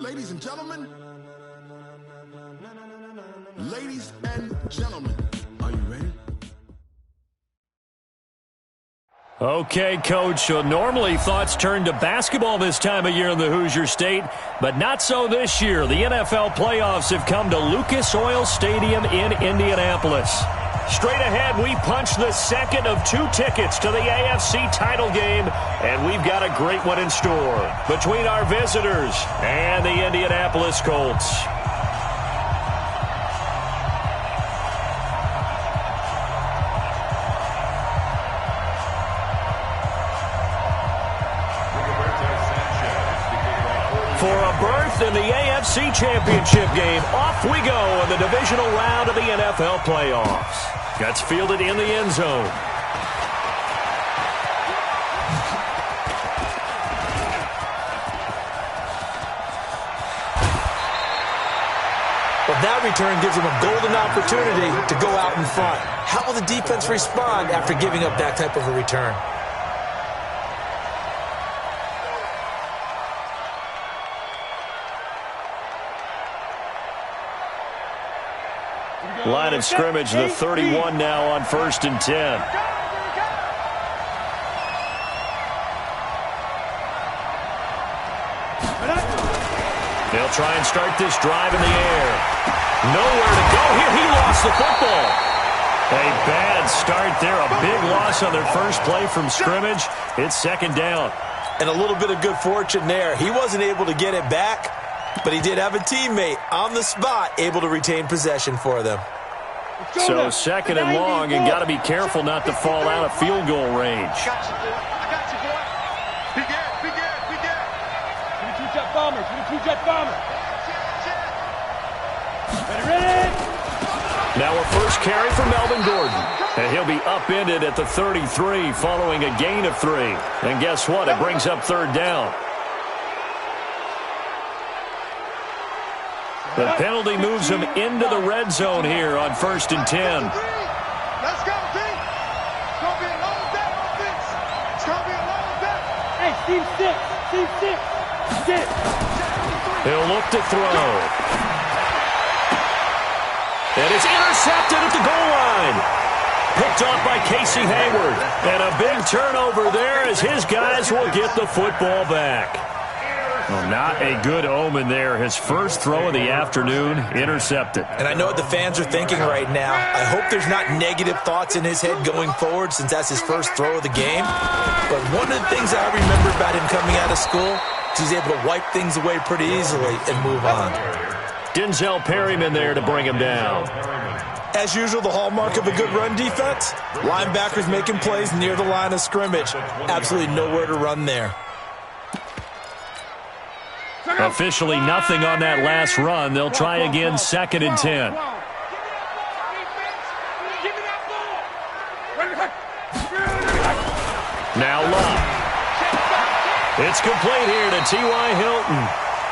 Ladies and gentlemen, ladies and gentlemen, are you ready? Okay, Coach, so normally thoughts turn to basketball this time of year in the Hoosier State, but not so this year. The NFL playoffs have come to Lucas Oil Stadium in Indianapolis. Straight ahead, we punch the second of 2 tickets to the AFC title game, and we've got a great one in store between our visitors and the Indianapolis Colts. For a berth in the AFC Championship game, off we go in the divisional round of the NFL playoffs. Gets fielded in the end zone. Well, that return gives them a golden opportunity to go out in front. How will the defense respond after giving up that type of a return? Line of scrimmage, the 31 now on 1st and 10. They'll try and start this drive in the air. Nowhere to go here. He lost the football. A bad start there. A big loss on their first play from scrimmage. It's 2nd down. And a little bit of good fortune there. He wasn't able to get it back, but he did have a teammate on the spot able to retain possession for them. So 2nd and long, and got to be careful not to fall out of field goal range. I got you, boy. Be good. Give me 2 jet bombers. Ready? Now a first carry for Melvin Gordon. And he'll be upended at the 33 following a gain of 3. And guess what? It brings up 3rd down. The penalty moves him into the red zone here on 1st and 10. Let's go, team. It's going to be a long day on this. It's going to be a long day. Hey, Steve 6. Get it. He'll look to throw. And it's intercepted at the goal line. Picked off by Casey Hayward. And a big turnover there as his guys will get the football back. Well, not a good omen there. His first throw of the afternoon intercepted. And I know what the fans are thinking right now. I hope there's not negative thoughts in his head going forward since that's his first throw of the game. But one of the things I remember about him coming out of school is he's able to wipe things away pretty easily and move on. Denzel Perryman there to bring him down. As usual, the hallmark of a good run defense, linebackers making plays near the line of scrimmage. Absolutely nowhere to run there. Officially nothing on that last run. They'll try again 2nd and 10. Now Love. It's complete here to T.Y. Hilton.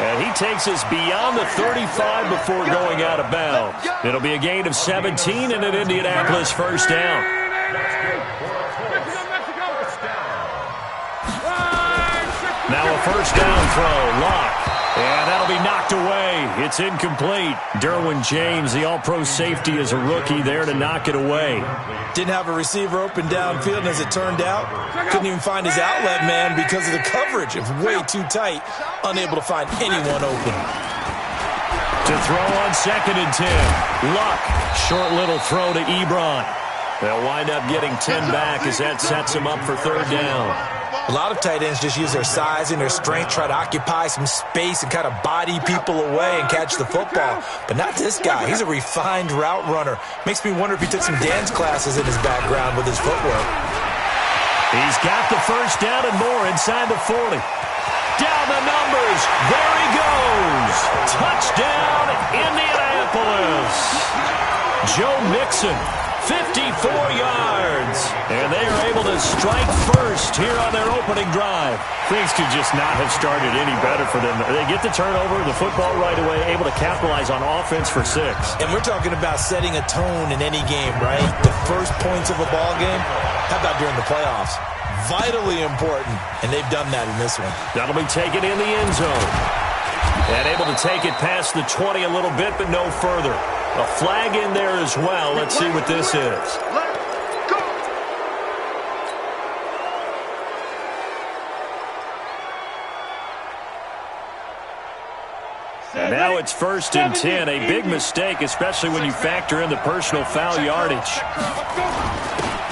And he takes us beyond the 35 before going out of bounds. It'll be a gain of 17 and an Indianapolis first down. Now a first down throw. Lock. And that'll be knocked away. It's incomplete. Derwin James, the all-pro safety, is a rookie there to knock it away. Didn't have a receiver open downfield, and as it turned out, couldn't even find his outlet man because of the coverage. It was way too tight, unable to find anyone open. To throw on 2nd and 10. Luck. Short little throw to Ebron. They'll wind up getting 10 back as that sets him up for 3rd down. A lot of tight ends just use their size and their strength, try to occupy some space and kind of body people away and catch the football. But not this guy. He's a refined route runner. Makes me wonder if he took some dance classes in his background with his footwork. He's got the first down and more inside the 40. Down the numbers. There he goes. Touchdown, Indianapolis. Joe Mixon. 54 yards. And they are able to strike first here on their opening drive. Things could just not have started any better for them. They get the turnover, the football right away, able to capitalize on offense for 6. And we're talking about setting a tone in any game, right? The first points of a ball game. How about during the playoffs? Vitally important, and they've done that in this one. That'll be taken in the end zone. And able to take it past the 20 a little bit, but no further. A flag in there as well. Let's see what this is. And now it's 1st and 10. A big mistake, especially when you factor in the personal foul yardage.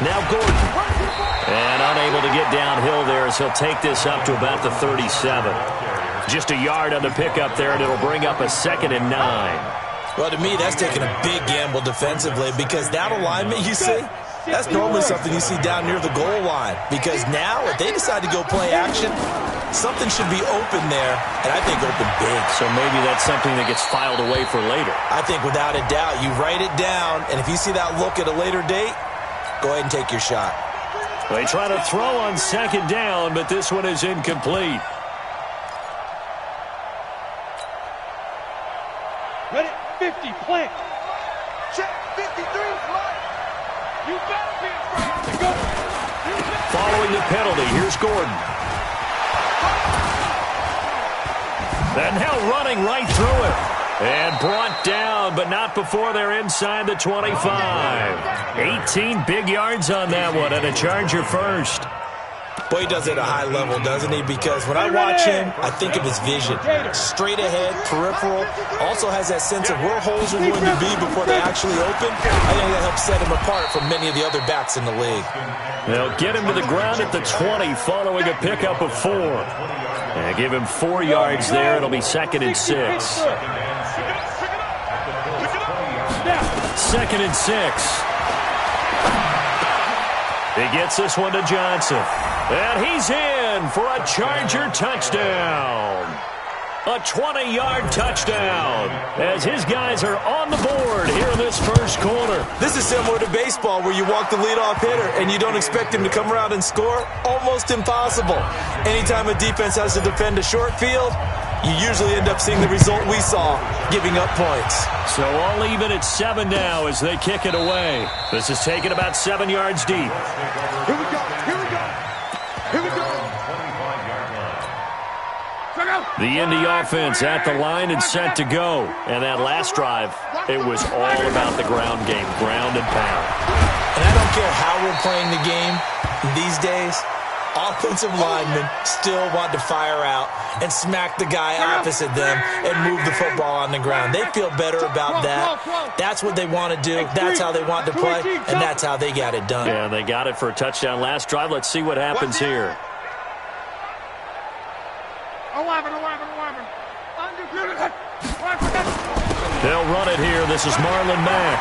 Now Gordon. And unable to get downhill there as he'll take this up to about the 37. Just a yard on the pickup there, and it'll bring up a 2nd and 9. Well, to me, that's taking a big gamble defensively because that alignment you see, that's normally something you see down near the goal line. Because now, if they decide to go play action, something should be open there, and I think open big. So maybe that's something that gets filed away for later. I think without a doubt, you write it down, and if you see that look at a later date, go ahead and take your shot. They try to throw on 2nd down, but this one is incomplete. Ready? 50, plant. Check 53, fly. You better be in front. Go. Following the penalty, here's Gordon. And now running right through it. And brought down, but not before they're inside the 25. 18 big yards on that one, and a Charger first. Boy, he does it at a high level, doesn't he? Because when I watch him, I think of his vision. Straight ahead, peripheral. Also has that sense of where holes are going to be before they actually open. I think that helps set him apart from many of the other backs in the league. They'll get him to the ground at the 20 following a pickup of 4. And give him 4 yards there. It'll be 2nd and 6. 2nd and 6. He gets this one to Johnson. And he's in for a Charger touchdown. A 20-yard touchdown as his guys are on the board here in this first quarter. This is similar to baseball where you walk the leadoff hitter and you don't expect him to come around and score. Almost impossible. Anytime a defense has to defend a short field, you usually end up seeing the result we saw, giving up points. So all even at 7 now as they kick it away. This is taken about 7 yards deep. Here we go. Here we go. Here we go. The Indy offense at the line and set to go. And that last drive, it was all about the ground game, ground and pound. And I don't care how we're playing the game these days, offensive linemen still want to fire out and smack the guy opposite them and move the football on the ground. They feel better about that. That's what they want to do. That's how they want to play, and that's how they got it done. Yeah, they got it for a touchdown last drive. Let's see what happens here. 11. They'll run it here. This is Marlon Mack.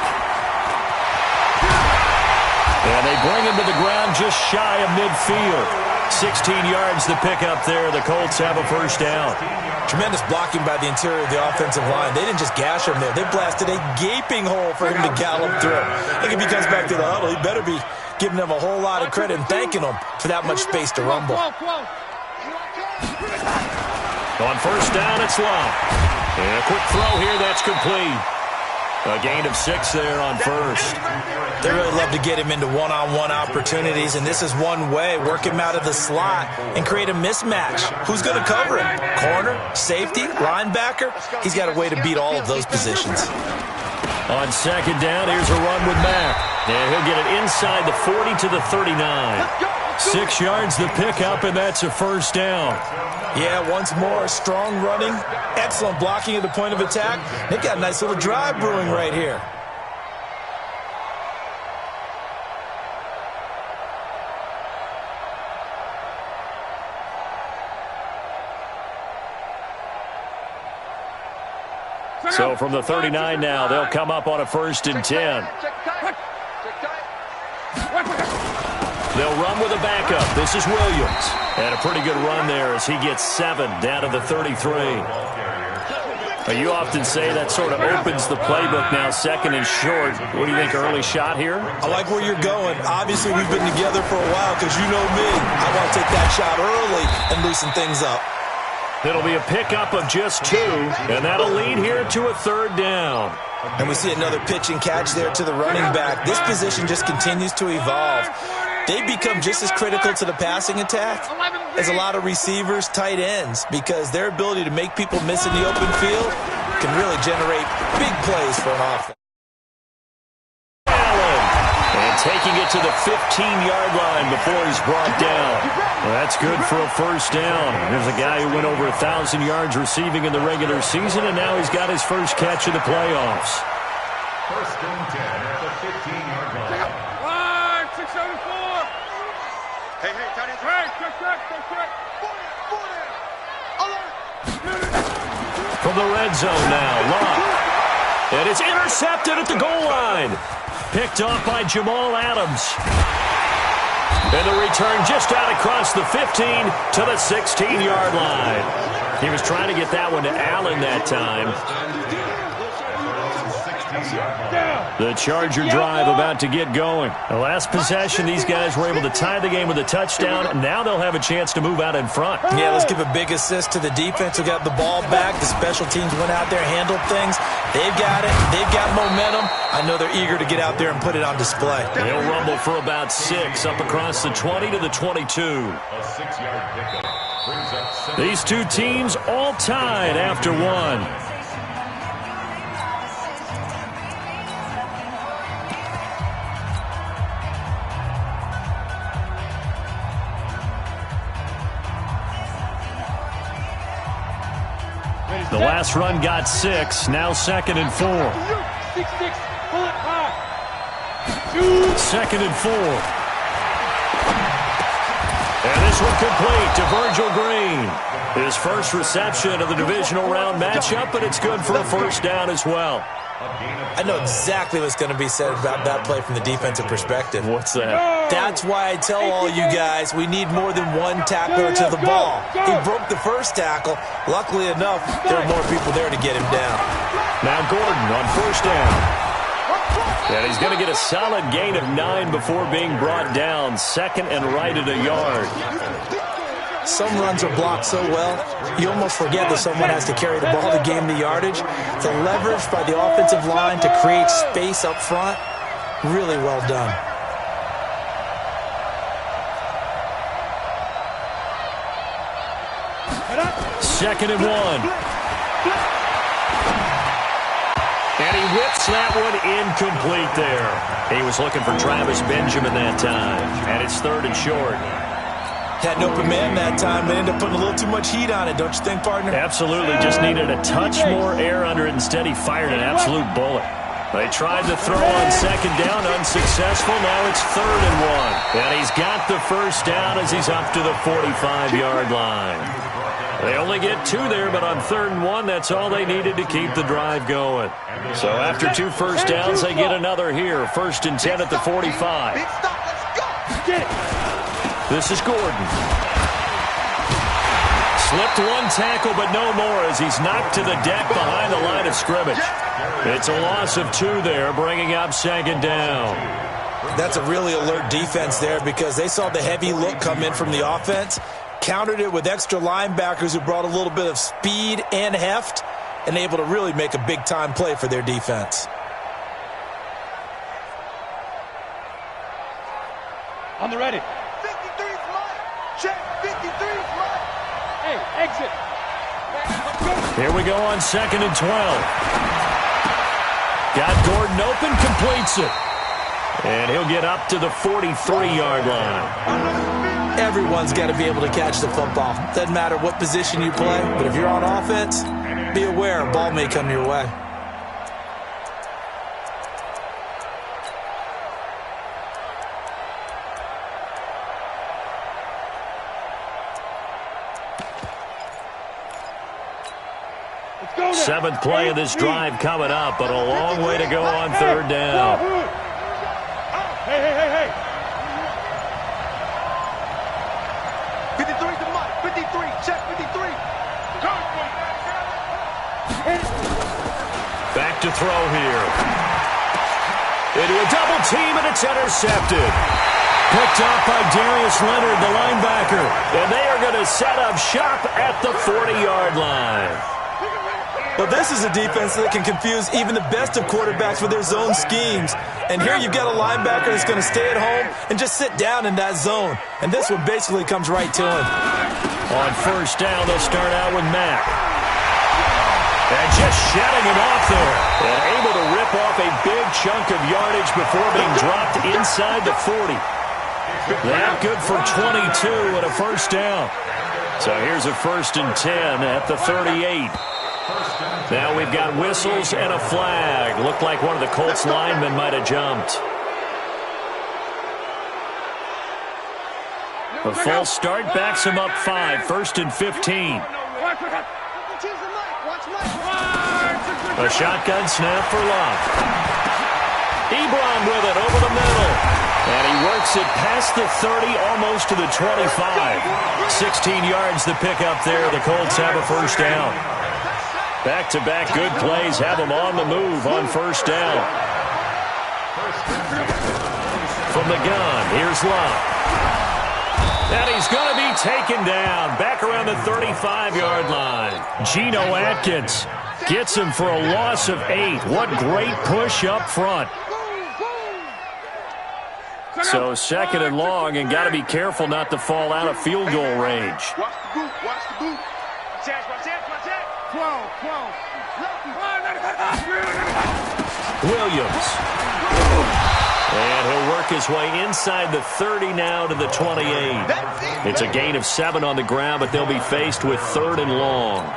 And they bring him to the ground just shy of midfield. 16 yards to pick up there. The Colts have a first down. Tremendous blocking by the interior of the offensive line. They didn't just gash him there. They blasted a gaping hole for him to gallop through. I think if he comes back to the huddle, he better be giving them a whole lot of credit and thanking them for that much space to rumble. On first down, it's Love. And a quick throw here, that's complete. A gain of 6 there on first. They really love to get him into one-on-one opportunities, and this is one way. Work him out of the slot and create a mismatch. Who's going to cover him? Corner, safety, linebacker? He's got a way to beat all of those positions. On second down, here's a run with Mack. And he'll get it inside the 40 to the 39. 6 yards to pick up, and that's a first down. Yeah, once more, strong running, excellent blocking at the point of attack. They've got a nice little drive brewing right here. So from the 39 now, they'll come up on a 1st and 10. They'll run with a backup. This is Williams. And a pretty good run there as he gets 7 down to the 33. You often say that sort of opens the playbook now, 2nd and short. What do you think, early shot here? I like where you're going. Obviously, we've been together for a while because you know me. I want to take that shot early and loosen things up. It'll be a pickup of just 2, and that'll lead here to a 3rd down. And we see another pitch and catch there to the running back. This position just continues to evolve. they become just as critical to the passing attack as a lot of receivers, tight ends, because their ability to make people miss in the open field can really generate big plays for an offense. And taking it to the 15-yard line before he's brought down. Well, that's good for a first down. There's a guy who went over 1,000 yards receiving in the regular season, and now he's got his first catch of the playoffs. First and 10 at the 15-yard line. Line, 674. Hey, tight end. Hey, check. 40. From the red zone now, Love. And it's intercepted at the goal line. Picked off by Jamal Adams. And the return just out across the 15 to the 16-yard line. He was trying to get that one to Allen that time. The Charger drive about to get going. The last possession, these guys were able to tie the game with a touchdown, and now they'll have a chance to move out in front. Yeah, let's give a big assist to the defense who got the ball back. The special teams went out there, handled things. They've got it. They've got momentum. I know they're eager to get out there and put it on display. They'll rumble for about 6 up across the 20 to the 22. A 6-yard pickup brings up 7. These two teams all tied after one. The last run got 6, now 2nd and 4. 6, pull it high. 2nd and 4. And this one complete to Virgil Green. His first reception of the divisional round matchup, but it's good for a first down as well. I know exactly what's going to be said about that play from the defensive perspective. What's that? That's why I tell all you guys we need more than one tackler to the ball. He broke the first tackle. Luckily enough, there are more people there to get him down. Now Gordon on first down. And he's going to get a solid gain of 9 before being brought down. 2nd and right at a yard. Some runs are blocked so well, you almost forget that someone has to carry the ball to gain the yardage. The leverage by the offensive line to create space up front, really well done. Second and 1. And he whips that one incomplete there. He was looking for Travis Benjamin that time. And it's 3rd and short. Had an open man that time, but ended up putting a little too much heat on it, don't you think, partner? Absolutely. Just needed a touch more air under it. Instead, he fired an absolute bullet. They tried to throw on 2nd down, unsuccessful. Now it's 3rd and 1. And he's got the first down as he's up to the 45-yard line. They only get 2 there, but on 3rd and 1, that's all they needed to keep the drive going. So after 2 first downs, they get another here. 1st and 10 at the 45. Big stop, let's go. Get it. This is Gordon. Slipped one tackle, but no more as he's knocked to the deck behind the line of scrimmage. It's a loss of 2 there, bringing up 2nd down. That's a really alert defense there because they saw the heavy look come in from the offense, countered it with extra linebackers who brought a little bit of speed and heft, and able to really make a big-time play for their defense. On the ready. 53's mine. Check, 53's mine. Hey, exit. Here we go on 2nd and 12. Got Gordon open, completes it. And he'll get up to the 43-yard line. Everyone's got to be able to catch the football. Doesn't matter what position you play, but if you're on offense, be aware a ball may come your way. Seventh play of this drive coming up, but a long way to go on 3rd down. Hey. 53's the mark. 53, check 53. Back to throw here. Into a double team, and it's intercepted. Picked off by Darius Leonard, the linebacker. And they are going to set up shop at the 40-yard line. Well, this is a defense that can confuse even the best of quarterbacks with their zone schemes. And here you've got a linebacker that's going to stay at home and just sit down in that zone. And this one basically comes right to him. On first down, they'll start out with Mack. And just shutting him off there. And able to rip off a big chunk of yardage before being dropped inside the 40. That good for 22 and a first down. So here's a 1st and 10 at the 38. Now we've got whistles and a flag. Looked like one of the Colts linemen might have jumped. A false start backs him up 5, 1st and 15. A shotgun snap for Love. Ebron with it over the middle. And he works it past the 30, almost to the 25. 16 yards to pick up there. The Colts have a first down. Back-to-back good plays have them on the move on first down. From the gun, here's Love. And he's going to be taken down back around the 35-yard line. Geno Atkins gets him for a loss of 8. What great push up front. So 2nd and long, and got to be careful not to fall out of field goal range. Watch the boot, watch the boot. Watch it. 12. Williams. And he'll work his way inside the 30 now to the 28. It's a gain of 7 on the ground, but they'll be faced with 3rd and long.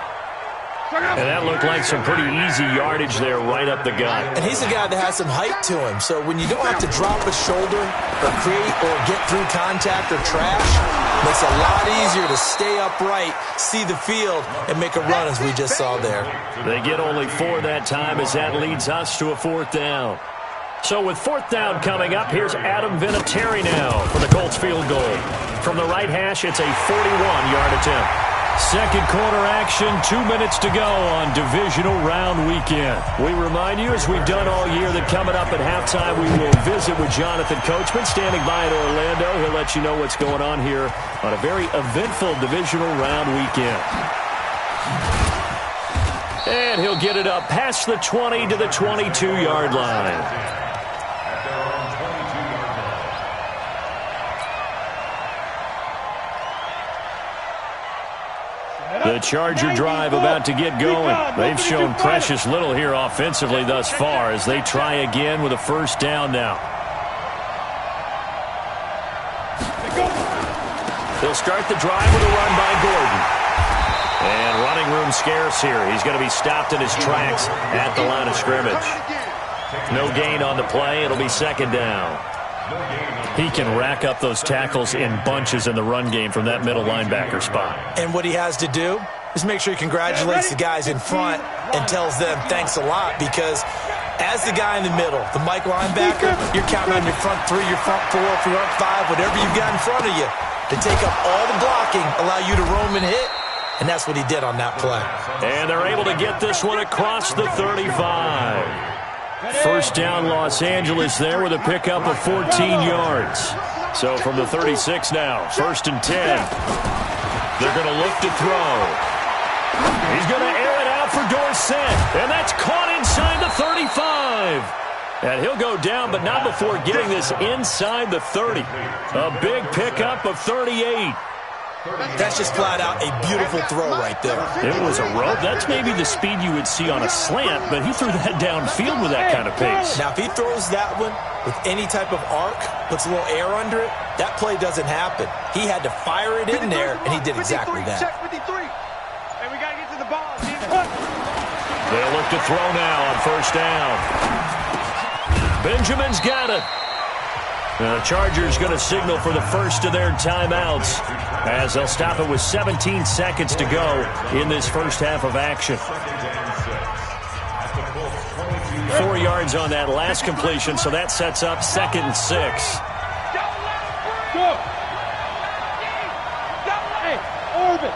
And that looked like some pretty easy yardage there right up the gut. And he's a guy that has some height to him. So when you don't have to drop a shoulder or create or get through contact or trash, it makes it a lot easier to stay upright, see the field, and make a run as we just saw there. They get only 4 that time as that leads us to a 4th down. So with 4th down coming up, here's Adam Vinatieri now for the Colts field goal. From the right hash, it's a 41-yard attempt. Second quarter action, 2 minutes to go on divisional round weekend. We remind you, as we've done all year, that coming up at halftime, we will visit with Jonathan Coachman standing by in Orlando. He'll let you know what's going on here on a very eventful divisional round weekend. And he'll get it up past the 20 to the 22-yard line. The Charger drive about to get going. They've shown precious little here offensively thus far as they try again with a first down now. They'll start the drive with a run by Gordon. And running room scarce here. He's going to be stopped in his tracks at the line of scrimmage. No gain on the play. It'll be 2nd down. He can rack up those tackles in bunches in the run game from that middle linebacker spot. And what he has to do is make sure he congratulates the guys in front and tells them thanks a lot, because as the guy in the middle, the Mike linebacker, you're counting on your front 3, your front 4, front 5, whatever you've got in front of you to take up all the blocking, allow you to roam and hit, and that's what he did on that play. And they're able to get this one across the 35. First down, Los Angeles there with a pickup of 14 yards. So from the 36 now, 1st and 10. They're going to look to throw. He's going to air it out for Dorsett, and that's caught inside the 35. And he'll go down, but not before getting this inside the 30. A big pickup of 38. That's just flat out a beautiful throw right there. It was a rope. That's maybe the speed you would see on a slant, but he threw that downfield with that kind of pace. Now, if he throws that one with any type of arc, puts a little air under it, that play doesn't happen. He had to fire it in there, and he did exactly that. Check 53. And we got to get to the ball. They'll look to throw now on first down. Benjamin's got it. The Chargers going to signal for the first of their timeouts as they'll stop it with 17 seconds to go in this first half of action. 4 yards on that last completion, so that sets up 2nd and 6. Go. Hey, orbit.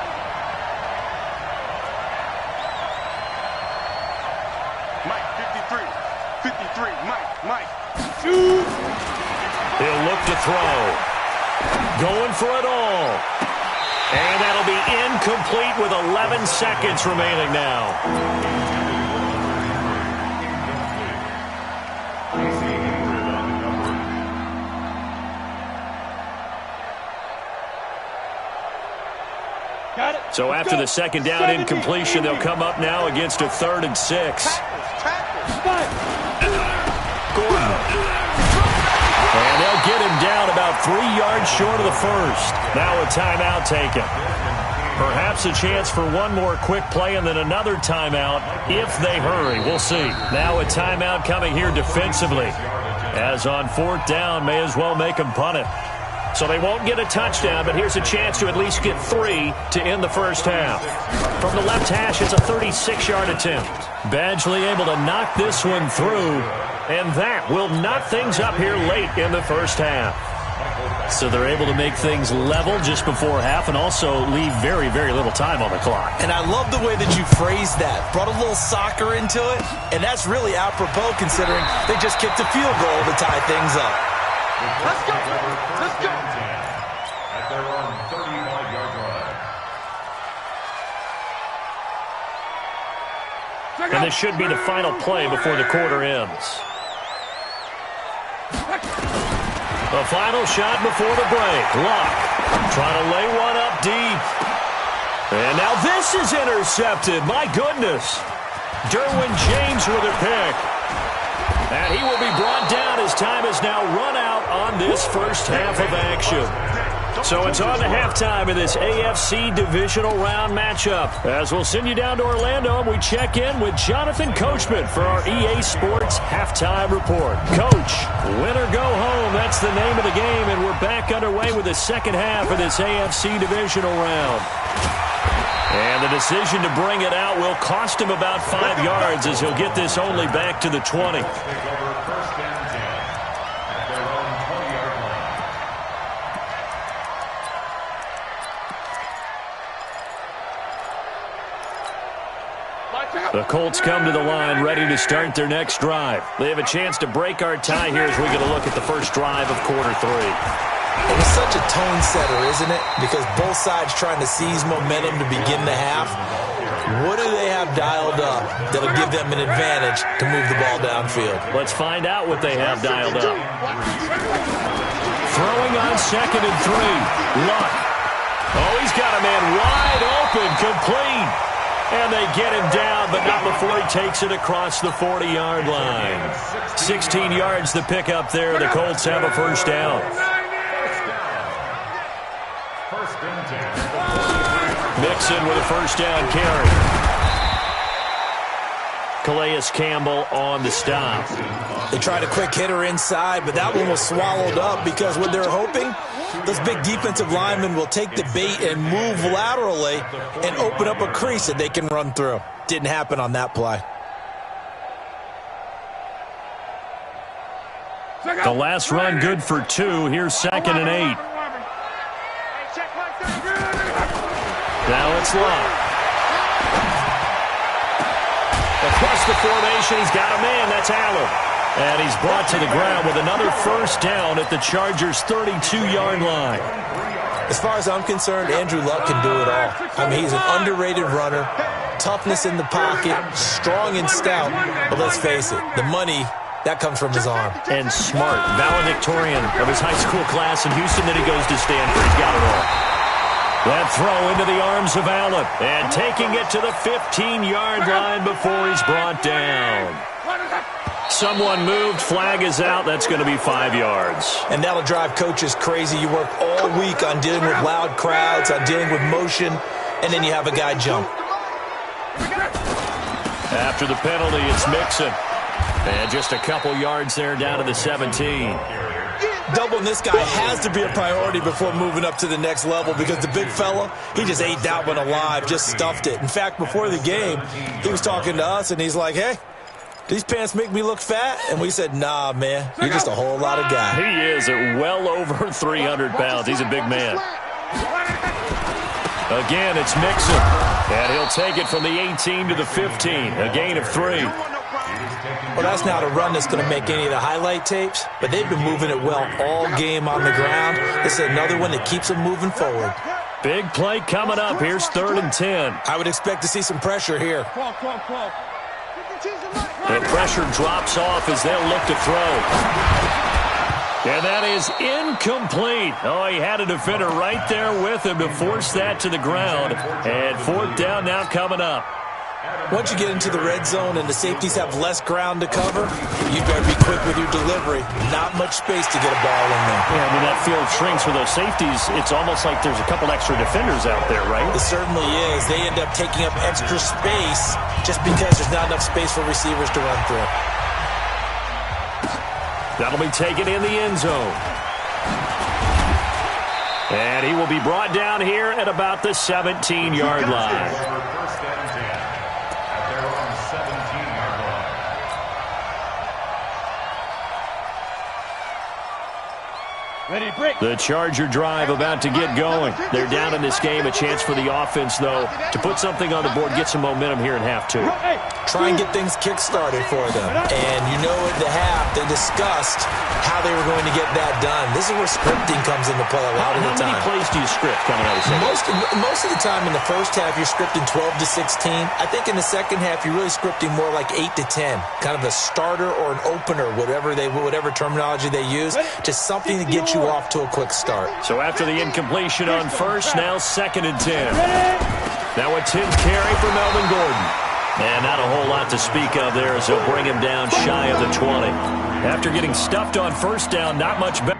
Mike, 53. Mike. Shoot. He'll look to throw. Going for it all. And that'll be incomplete with 11 seconds remaining now. So after the second down incompletion, they'll come up now against a 3rd and 6. Gordon. And they'll get him down about 3 yards short of the first. Now a timeout taken. Perhaps a chance for one more quick play and then another timeout if they hurry. We'll see. Now a timeout coming here defensively. As on 4th down, may as well make him punt it. So they won't get a touchdown, but here's a chance to at least get 3 to end the first half. From the left hash, it's a 36-yard attempt. Badgley able to knock this one through, and that will knock things up here late in the first half. So they're able to make things level just before half and also leave very, very little time on the clock. And I love the way that you phrased that. Brought a little soccer into it, and that's really apropos considering they just kicked a field goal to tie things up. Let's go. Let's go. At their own 35-yard line. And this should be the final play before the quarter ends. The final shot before the break. Luck trying to lay one up deep. And now this is intercepted. My goodness. Derwin James with a pick. And he will be brought down as time has now run out on this first half of action. So it's on to halftime in this AFC divisional round matchup. As we'll send you down to Orlando, and we check in with Jonathan Coachman for our EA Sports Halftime Report. Coach, win or go home, that's the name of the game, and we're back underway with the second half of this AFC divisional round. And the decision to bring it out will cost him about 5 yards as he'll get this only back to the 20. The Colts come to the line ready to start their next drive. They have a chance to break our tie here as we get a look at the first drive of quarter 3. It was such a tone setter, isn't it? Because both sides trying to seize momentum to begin the half. What do they have dialed up that'll give them an advantage to move the ball downfield? Let's find out what they have dialed up. Throwing on 2nd and 3. Luck. Oh, he's got a man wide open, complete. And they get him down, but not before he takes it across the 40-yard line. 16 yards to pick up there. The Colts have a first down. Mixon with a first down carry. Calais Campbell on the stop. They tried a quick hitter inside, but that one was swallowed up because what they're hoping, those big defensive linemen will take the bait and move laterally and open up a crease that they can run through. Didn't happen on that play. The last run good for 2. Here's 2nd and 8. Now it's Luck. Across the formation, he's got a man. That's Allen. And he's brought to the ground with another first down at the Chargers' 32-yard line. As far as I'm concerned, Andrew Luck can do it all. I mean, he's an underrated runner, toughness in the pocket, strong and stout. But let's face it, the money, that comes from his arm. And smart, valedictorian of his high school class in Houston. Then he goes to Stanford. He's got it all. That throw into the arms of Allen. And taking it to the 15-yard line before he's brought down. Someone moved. Flag is out. That's going to be 5 yards. And that'll drive coaches crazy. You work all week on dealing with loud crowds, on dealing with motion, and then you have a guy jump. After the penalty, it's Mixon. And just a couple yards there down to the 17. Doubling this guy has to be a priority before moving up to the next level because the big fella, he just ate that one alive, just stuffed it. In fact, before the game, he was talking to us, and he's like, hey, these pants make me look fat? And we said, nah, man, you're just a whole lot of guy. He is at well over 300 pounds. He's a big man. Again, it's Mixon. And he'll take it from the 18 to the 15. A gain of 3. Well, that's not a run that's going to make any of the highlight tapes, but they've been moving it well all game on the ground. It's another one that keeps them moving forward. Big play coming up. Here's 3rd and 10. I would expect to see some pressure here. The pressure drops off as they'll look to throw. And that is incomplete. Oh, he had a defender right there with him to force that to the ground. And 4th down now coming up. Once you get into the red zone and the safeties have less ground to cover, you better be quick with your delivery. Not much space to get a ball in there. Yeah, I mean, that field shrinks for those safeties. It's almost like there's a couple extra defenders out there, right? It certainly is. They end up taking up extra space just because there's not enough space for receivers to run through. That'll be taken in the end zone. And he will be brought down here at about the 17-yard line. First and 10 at their own 17-yard line. Ready, break. The Charger drive about to get going. They're down in this game. A chance for the offense, though, to put something on the board, get some momentum here in half 2. Try and get things kick-started for them. And you know at the half, they discussed how they were going to get that done. This is where scripting comes into play a lot of the time. How many plays do you script coming out of the second? Most of the time in the first half, you're scripting 12 to 16. I think in the second half, you're really scripting more like 8 to 10. Kind of a starter or an opener, whatever terminology they use, just something to get you off to a quick start. So after the incompletion on first, now 2nd and 10. Now a 10th carry for Melvin Gordon. And not a whole lot to speak of there as they'll bring him down shy of the 20. After getting stuffed on first down, not much better.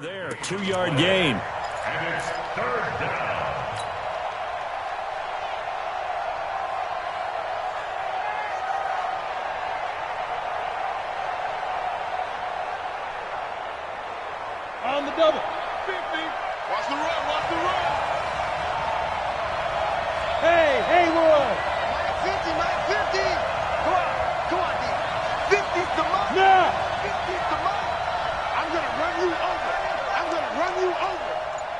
There, 2-yard gain. And it's 3rd down. On the double. 50. Watch the run, watch the run. Hey, Haywood. Mike 50. Come on, D. 50's the mark. Now. 50's the mark. I'm going to run you over.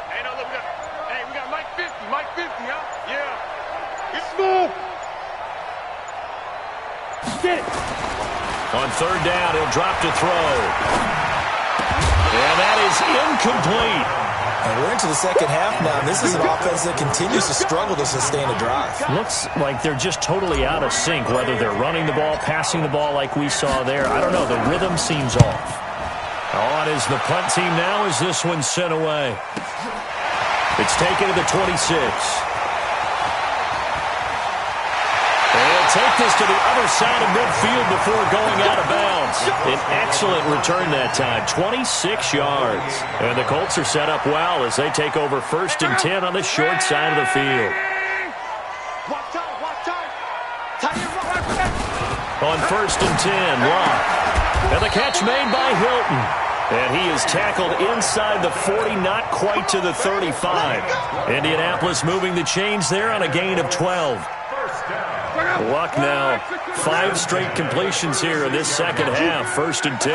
Hey, no, look, we got Mike 50. Mike 50, huh? Yeah. It's smooth. Get it. On 3rd down, he'll drop to throw. And that is incomplete. And we're into the second half now. This is an offense that continues to struggle to sustain a drive. Looks like they're just totally out of sync, whether they're running the ball, passing the ball like we saw there. I don't know. The rhythm seems off. On is the punt team now as this one's sent away. It's taken to the 26. They'll take this to the other side of midfield before going out of bounds. An excellent return that time, 26 yards. And the Colts are set up well as they take over 1st and 10 on the short side of the field. On 1st and 10, Locke. And the catch made by Hilton. And he is tackled inside the 40, not quite to the 35. Indianapolis moving the chains there on a gain of 12. Luck now. 5 straight completions here in this second half. 1st and 10.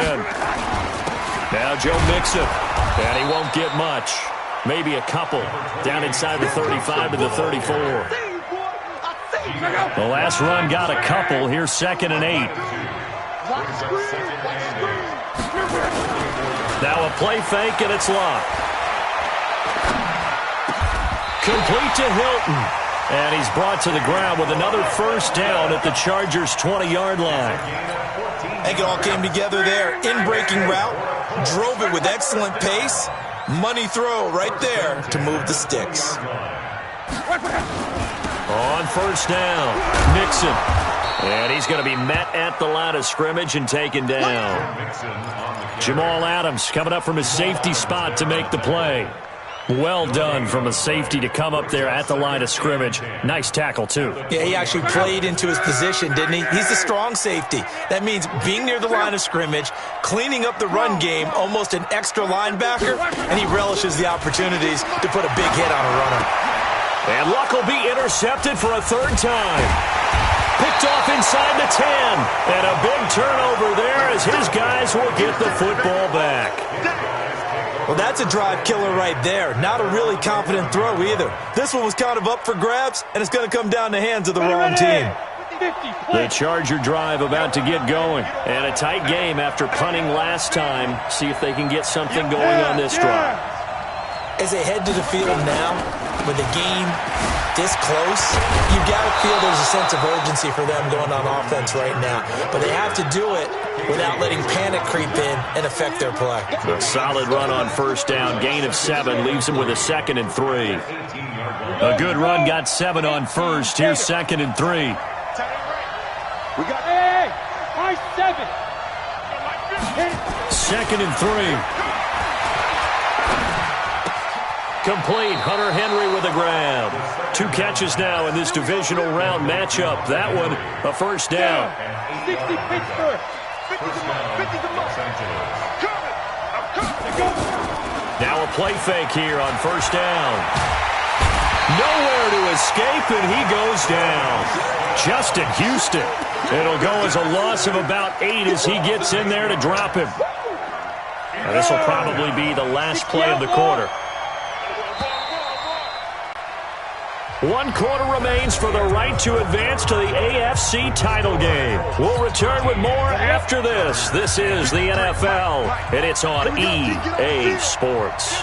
Now Joe Mixon. And he won't get much. Maybe a couple. Down inside the 35 to the 34. The last run got a couple. Here's 2nd and 8. Now a play fake, and it's locked. Complete to Hilton. And he's brought to the ground with another 1st down at the Chargers' 20-yard line. I think it all came together there. In-breaking route. Drove it with excellent pace. Money throw right there to move the sticks. On 1st down, Mixon. And he's going to be met at the line of scrimmage and taken down. Jamal Adams coming up from his safety spot to make the play. Well done from a safety to come up there at the line of scrimmage. Nice tackle, too. Yeah, he actually played into his position, didn't he? He's a strong safety. That means being near the line of scrimmage, cleaning up the run game, almost an extra linebacker, and he relishes the opportunities to put a big hit on a runner. And Luck will be intercepted for a 3rd time. Picked off inside the 10. And a big turnover there as his guys will get the football back. Well, that's a drive killer right there. Not a really confident throw either. This one was kind of up for grabs, and it's going to come down the hands of the wrong team. The Charger drive about to get going. And a tight game after punting last time. See if they can get something going on this drive. As they head to the field now, with the game this close, you've got to feel there's a sense of urgency for them going on offense right now. But they have to do it without letting panic creep in and affect their play. A solid run on 1st down. Gain of 7 leaves him with a 2nd and 3. A good run got 7 on 1st. Here's 2nd and 3. We got 2nd and 3. Complete. Hunter Henry with a grab. 2 catches now in this divisional round matchup. That one, a 1st down. 60 Pittsburgh. 50 the most. Now a play fake here on 1st down. Nowhere to escape, and he goes down. Justin Houston. It'll go as a loss of about 8 as he gets in there to drop him. Now, this will probably be the last play of the quarter. 1 quarter remains for the right to advance to the AFC title game. We'll return with more after this. This is the NFL, and it's on EA Sports.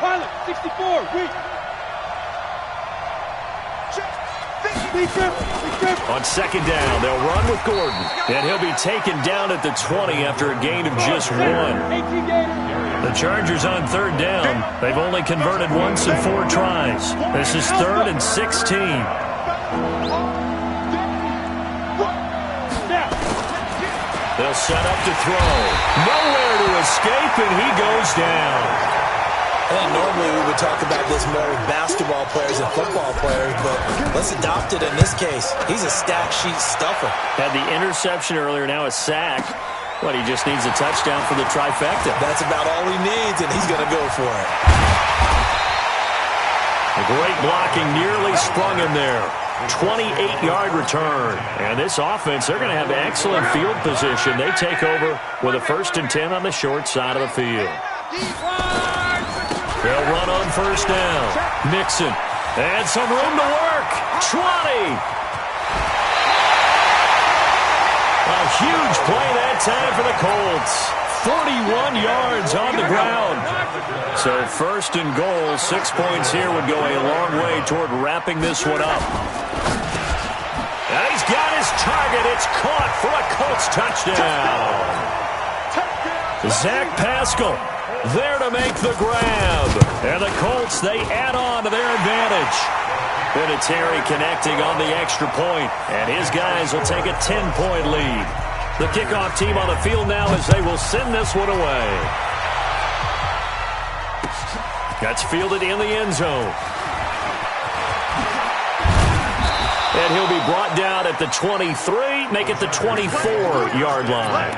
Pilot, 64, weak. On 2nd down, they'll run with Gordon, and he'll be taken down at the 20 after a gain of just 1. The Chargers on 3rd down. They've only converted once in 4 tries. This is 3rd and 16. They'll set up to throw. Nowhere to escape, and he goes down. And normally we would talk about this more with basketball players and football players, but let's adopt it in this case. He's a stat sheet stuffer. Had the interception earlier, now a sack. But he just needs a touchdown for the trifecta. That's about all he needs, and he's going to go for it. A great blocking nearly sprung him there. 28-yard return. And this offense, they're going to have excellent field position. They take over with a 1st and 10 on the short side of the field. They'll run on 1st down. Mixon. And some room to work. 20. A huge play that time for the Colts. 41 yards on the ground. So 1st and goal, 6 points here would go a long way toward wrapping this one up. And he's got his target. It's caught for a Colts touchdown. Zach Pascal there to make the grab. And the Colts, they add on to their advantage. Vinatieri connecting on the extra point, and his guys will take a 10-point lead. The kickoff team on the field now as they will send this one away. That's fielded in the end zone. And he'll be brought down at the 23, make it the 24-yard line.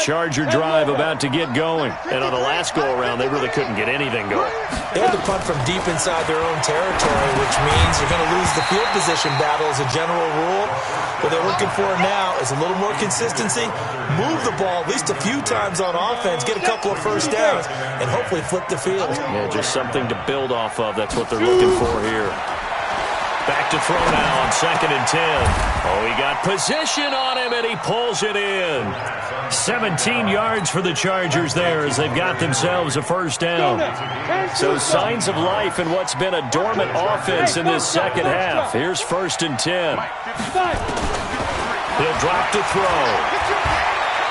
Charger drive about to get going. And on the last go-around, they really couldn't get anything going. They had to punt from deep inside their own territory, which means you're going to lose the field position battle as a general rule. What they're looking for now is a little more consistency, move the ball at least a few times on offense, get a couple of first downs, and hopefully flip the field. Yeah, just something to build off of. That's what they're looking for here. Back to throw now on 2nd and 10. Oh, he got position on him, and he pulls it in. 17 yards for the Chargers there as they've got themselves a first down. So signs of life in what's been a dormant offense in this second half. Here's 1st and 10. He'll drop to throw.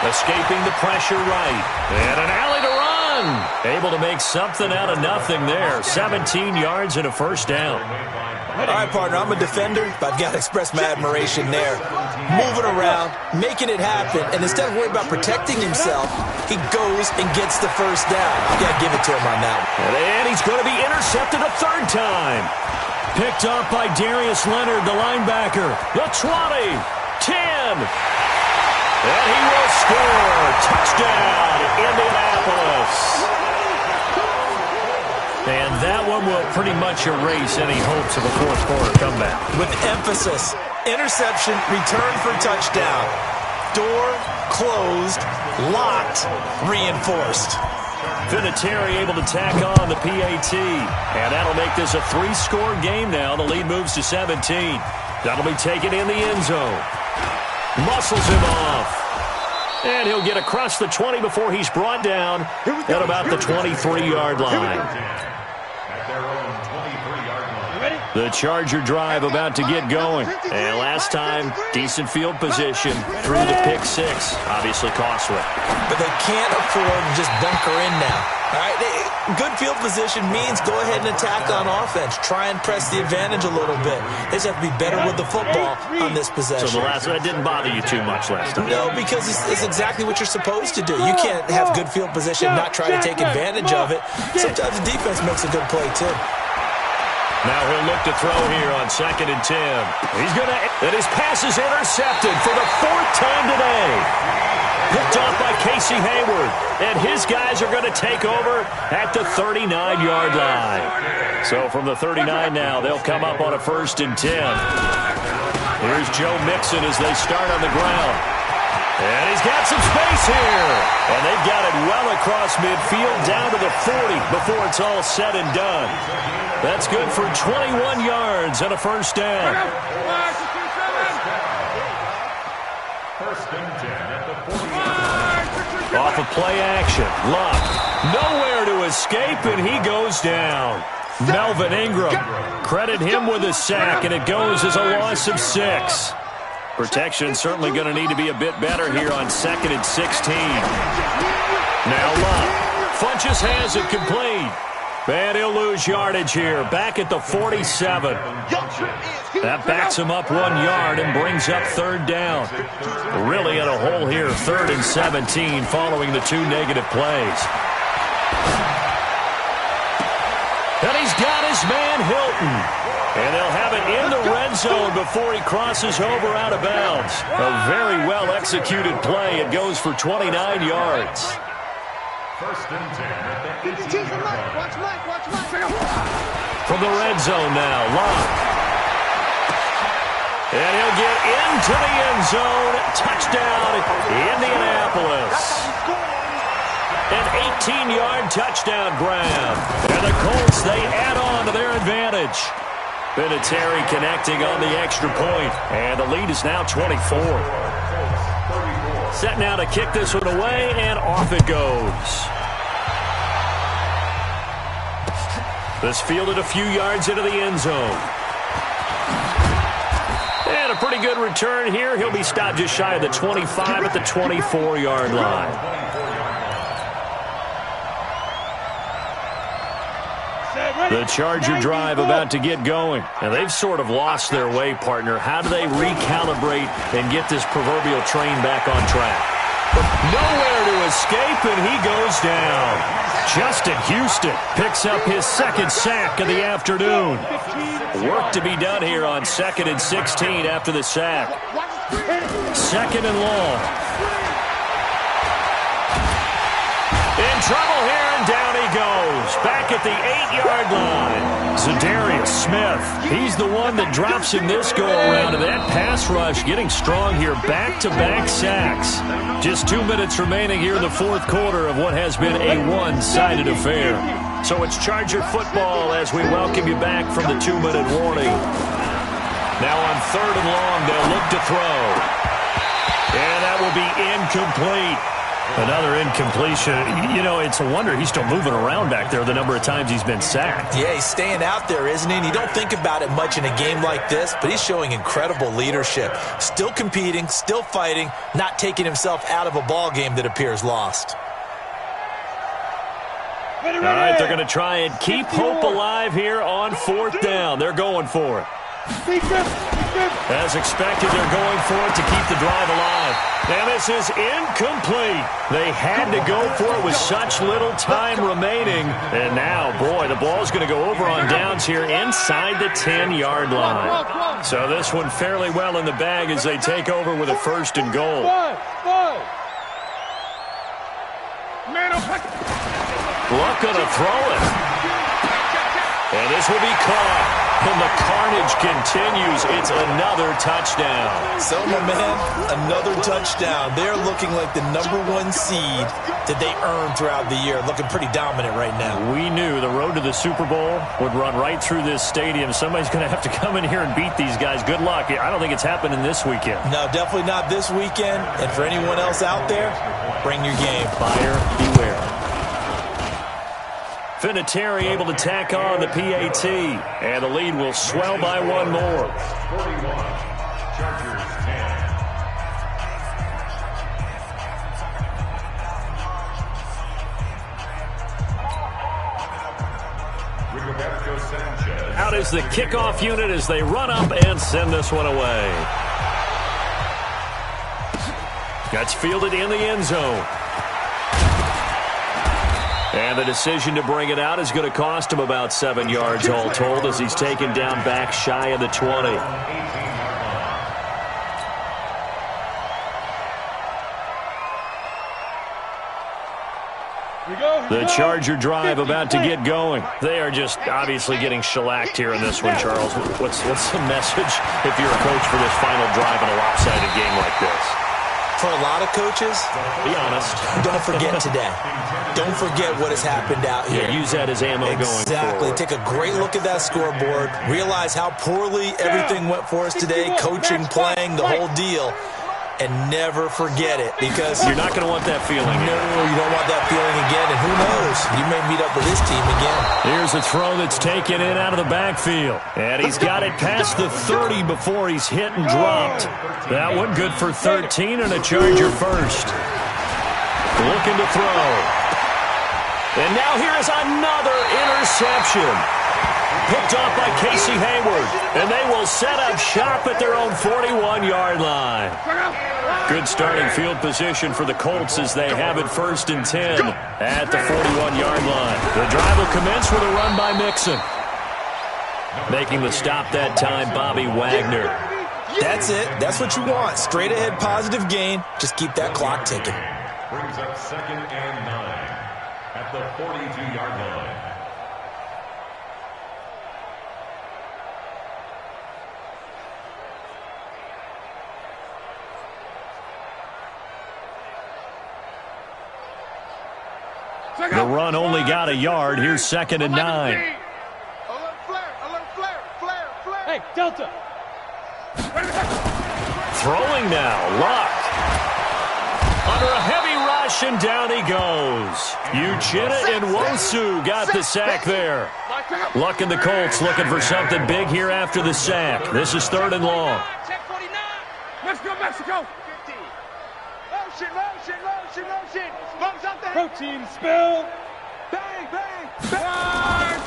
Escaping the pressure right. And an alley to run. Able to make something out of nothing there. 17 yards and a first down. All right, partner, I'm a defender, but I've got to express my admiration there. Moving around, making it happen, and instead of worrying about protecting himself, he goes and gets the first down. I've got to give it to him on that one. And he's going to be intercepted a 3rd time. Picked up by Darius Leonard, the linebacker. The 20, 10. And he will score. Touchdown, Indianapolis. And that one will pretty much erase any hopes of a 4th quarter comeback. With emphasis, interception, return for touchdown. Door closed, locked, reinforced. Vinatieri able to tack on the PAT. And that'll make this a 3-score game now. The lead moves to 17. That'll be taken in the end zone. Muscles him off. And he'll get across the 20 before he's brought down at about the 23-yard line. The Charger drive about to get going. And last time, decent field position through the pick 6. Obviously costly. But they can't afford to just bunker in now. All right, good field position means go ahead and attack on offense. Try and press the advantage a little bit. They just have to be better with the football on this possession. So the last one didn't bother you too much last time? No, because it's exactly what you're supposed to do. You can't have good field position, not try to take advantage of it. Sometimes the defense makes a good play, too. Now he'll look to throw here on 2nd and 10. He's going to... And his pass is intercepted for the 4th time today. Picked off by Casey Hayward. And his guys are going to take over at the 39-yard line. So from the 39 now, they'll come up on a 1st and 10. Here's Joe Mixon as they start on the ground. And he's got some space here. And they've got it well across midfield down to the 40 before it's all said and done. That's good for 21 yards and a first down. 1st and 10 at the 40. Off of play action. Luck. Nowhere to escape, and he goes down. Melvin Ingram. Credit him with a sack, and it goes as a loss of 6. Protection certainly going to need to be a bit better here on 2nd and 16. Now Luck. Funches has it complete. And he'll lose yardage here. Back at the 47. That backs him up 1 yard and brings up 3rd down. Really in a hole here. 3rd and 17 following the 2 negative plays. And he's got his man Hilton. And they'll have it in the red zone before he crosses over out of bounds. A very well-executed play. It goes for 29 yards. 1st and 10 at the 18-yard line. Watch Mike. From the red zone now, Locke. And he'll get into the end zone. Touchdown, Indianapolis. An 18-yard touchdown grab. And the Colts, they add on to their advantage. Vinatieri connecting on the extra point. And the lead is now 24. Set now to kick this one away, and off it goes. This fielded a few yards into the end zone. And a pretty good return here. He'll be stopped just shy of the 25 at the 24-yard line. The Charger drive about to get going. And they've sort of lost their way, partner. How do they recalibrate and get this proverbial train back on track? Nowhere to escape, and he goes down. Justin Houston picks up his 2nd sack of the afternoon. Work to be done here on 2nd and 16 after the sack. 2nd and long. in trouble here, and down he goes. Back at the 8-yard line. Zadarius Smith, he's the one that drops him this go-around. And that pass rush getting strong here. Back-to-back sacks. Just 2 minutes remaining here in the fourth quarter of what has been a one-sided affair. So it's Charger football as we welcome you back from the 2-minute warning. Now on 3rd and long, they'll look to throw. And that will be incomplete. Another incompletion. You know, it's a wonder he's still moving around back there the number of times he's been sacked. Yeah, he's staying out there, isn't he? And you don't think about it much in a game like this, but he's showing incredible leadership. Still competing, still fighting, not taking himself out of a ball game that appears lost. All right, they're going to try and keep hope alive here on 4th down. They're going for it. As expected, they're going for it to keep the drive alive. And this is incomplete. They had to go for it with such little time remaining. And now, boy, the ball's going to go over on downs here inside the 10-yard line. So this one fairly well in the bag as they take over with a 1st and goal. Looking to throw it. And this will be caught. And the carnage continues. It's another touchdown. So, my man, another touchdown. They're looking like the #1 seed that they earned throughout the year. Looking pretty dominant right now. We knew the road to the Super Bowl would run right through this stadium. Somebody's going to have to come in here and beat these guys. Good luck. I don't think it's happening this weekend. No, definitely not this weekend. And for anyone else out there, bring your game. Buyer beware. Vinatieri able to tack on the PAT, and the lead will swell by one more. 41, Chargers 10. Rigoberto Sanchez. Out is the kickoff unit as they run up and send this one away. That's fielded in the end zone. And the decision to bring it out is going to cost him about 7 yards all told as he's taken down back shy of the 20. The Charger drive about to get going. They are just obviously getting shellacked here in this one, Charles. What's the message if you're a coach for this final drive in a lopsided game like this? For a lot of coaches, be honest. Don't forget today. Don't forget what has happened out here. Yeah, use that as ammo going forward. Exactly. Take a great look at that scoreboard. Realize how poorly everything went for us today. Coaching, playing, the whole deal. And never forget it, because you're not going to want that feeling. No, you don't want that feeling again. And who knows? You may meet up with this team again. Here's a throw that's taken in out of the backfield. And he's got it past the 30 before he's hit and dropped. That one good for 13 and a Charger first. Looking to throw. And now here is another interception. Picked off by Casey Hayward. And they will set up shop at their own 41-yard line. Good starting field position for the Colts as they have it 1st and 10 at the 41-yard line. The drive will commence with a run by Mixon. Making the stop that time, Bobby Wagner. That's it. That's what you want. Straight ahead positive gain. Just keep that clock ticking. Brings up 2nd and 9 at the 42-yard line. The run only got a yard. Here's 2nd and 9. Alert flare, alert flare, flare, flare. Hey, Delta. Throwing now, Luck. Under a heavy rush, and down he goes. Uchenna Nwosu got the sack there. Luck and the Colts looking for something big here after the sack. This is 3rd and long. Check 49. Let's go, Mexico. 50. Motion, motion, motion, motion. Bumps up the protein spill. Bang, bang, bang.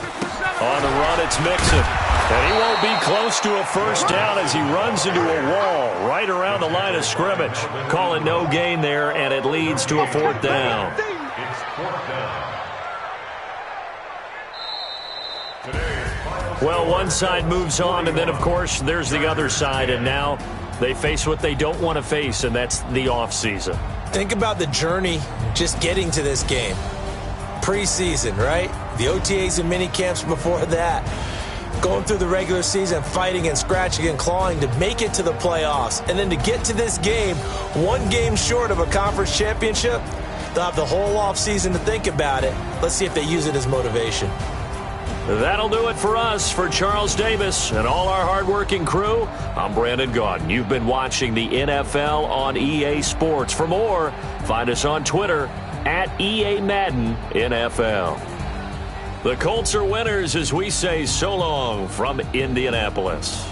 On the run, it's Mixon. And he won't be close to a first down as he runs into a wall right around the line of scrimmage. Call it no gain there, and it leads to a 4th down. It's 4th down. Well, one side moves on, and then, of course, there's the other side, and now they face what they don't want to face, and that's the offseason. Think about the journey just getting to this game. preseason, right? The OTAs and mini camps before that. Going through the regular season, fighting and scratching and clawing to make it to the playoffs. And then to get to this game, one game short of a conference championship, they'll have the whole offseason to think about it. Let's see if they use it as motivation. That'll do it for us. For Charles Davis and all our hardworking crew, I'm Brandon Gaudin. You've been watching the NFL on EA Sports. For more, find us on Twitter at EA Madden NFL. The Colts are winners as we say so long from Indianapolis.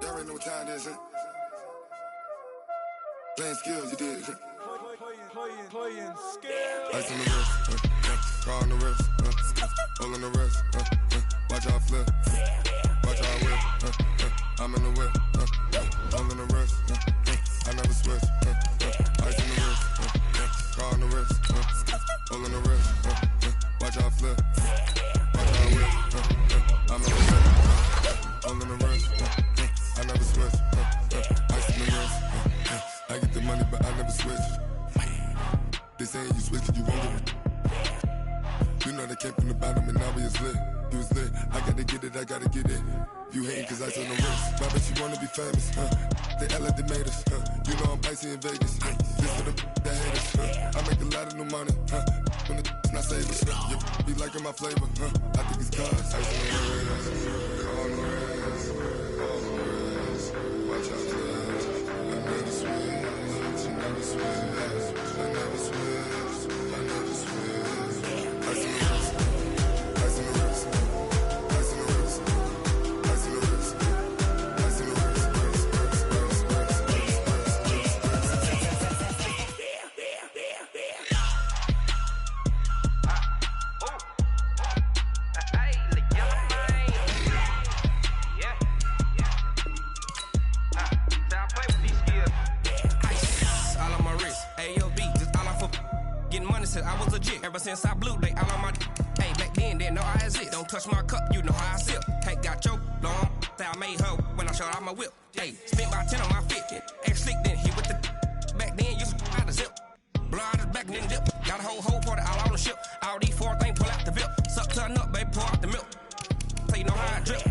Y'all already know what time it is, huh? Playing skills, you did, huh? Playing skills. Ice on the wrist, car on the wrist, hole on the wrist, watch how I flip, watch how I whip, I'm in the whip, hole on the wrist, I never switch, ice on the wrist, car on the wrist, hole on the wrist, watch how I flip, watch how I whip, I'm in the whip, hole on the wrist, I never switch, ice on the wrist, I get the money but I never switch. They saying you switch it, you won't get it. You know they came from the bottom and now we is lit. You was lit, I gotta get it, I gotta get it. You hating cause ice on the wrist. Why bet you wanna be famous, They act like they made us, You know I'm icy in Vegas, This for the that hate us, I make a lot of new money, When the not save us, You be liking my flavor, I think it's cause ice on the wrist, on the wrist, on the wrist. Watch out for this, I never switch, I never switch, I never switch, I never switch. Ice on the wrist, ice on the wrist, ice on the wrist, ice on the wrist, ice on the I was legit. Ever since I blew, they all on my hey, back then, didn't know I exist. Don't touch my cup, you know how I sip. Hey, got your long, say I made her when I showed out my whip. Hey, spent my 10 on my fit. X slick, then hit with the back then, used to out the zip. Blow out his back, then dip. Got a whole party all on the ship. All these four things pull out the VIP. Suck to a nut, baby, pour out the milk. So you know how I drip.